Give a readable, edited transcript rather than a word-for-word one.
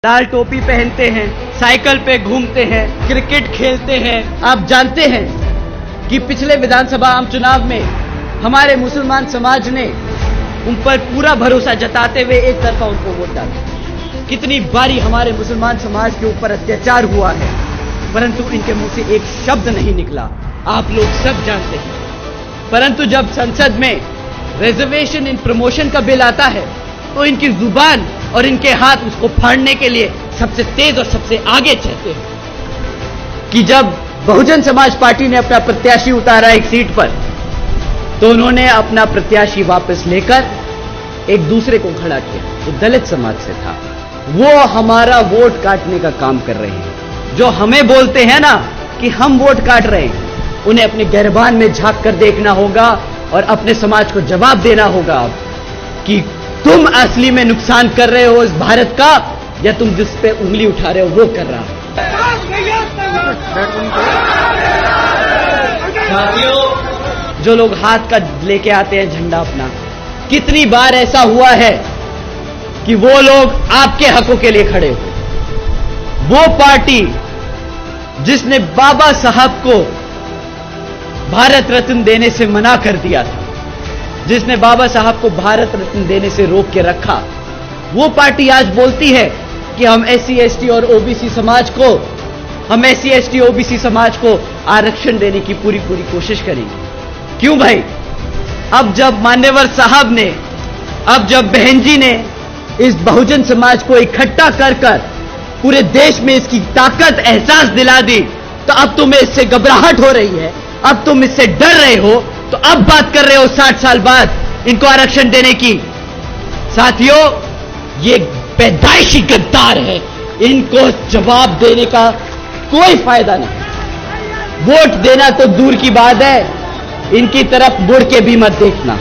लाल टोपी पहनते हैं, साइकिल पे घूमते हैं, क्रिकेट खेलते हैं। आप जानते हैं कि पिछले विधानसभा आम चुनाव में हमारे मुसलमान समाज ने उन पर पूरा भरोसा जताते हुए एक तरफा उनको वोट डाला। कितनी बारी हमारे मुसलमान समाज के ऊपर अत्याचार हुआ है, परंतु इनके मुंह से एक शब्द नहीं निकला। आप लोग सब जानते हैं। परंतु जब संसद में रिजर्वेशन इन प्रमोशन का बिल आता है तो इनकी जुबान और इनके हाथ उसको फाड़ने के लिए सबसे तेज और सबसे आगे चलते हैं। कि जब बहुजन समाज पार्टी ने अपना प्रत्याशी उतारा एक सीट पर, तो उन्होंने अपना प्रत्याशी वापस लेकर एक दूसरे को खड़ा किया जो दलित समाज से था। वो हमारा वोट काटने का काम कर रहे हैं। जो हमें बोलते हैं ना कि हम वोट काट रहे हैं, उन्हें अपने गिरबान में झांक कर देखना होगा और अपने समाज को जवाब देना होगा कि तुम असली में नुकसान कर रहे हो इस भारत का, या तुम जिस पे उंगली उठा रहे हो वो कर रहा है। साथियों, जो लोग हाथ का लेके आते हैं झंडा अपना, कितनी बार ऐसा हुआ है कि वो लोग आपके हकों के लिए खड़े हो। वो पार्टी जिसने बाबा साहब को भारत रत्न देने से मना कर दिया था, जिसने बाबा साहब को भारत रत्न देने से रोक के रखा, वो पार्टी आज बोलती है कि हम एससी एसटी और ओबीसी समाज को, हम एससी एसटी ओबीसी समाज को आरक्षण देने की पूरी कोशिश करेंगे। क्यों भाई? अब जब मान्यवर साहब ने, अब जब बहन जी ने इस बहुजन समाज को इकट्ठा कर पूरे देश में इसकी ताकत एहसास दिला दी, तो अब तुम्हें इससे घबराहट हो रही है, अब तुम इससे डर रहे हो, तो अब बात कर रहे हो 60 साल बाद इनको आरक्षण देने की। साथियों, ये पैदाइशी गद्दार है, इनको जवाब देने का कोई फायदा नहीं। वोट देना तो दूर की बात है, इनकी तरफ मुड़ के भी मत देखना।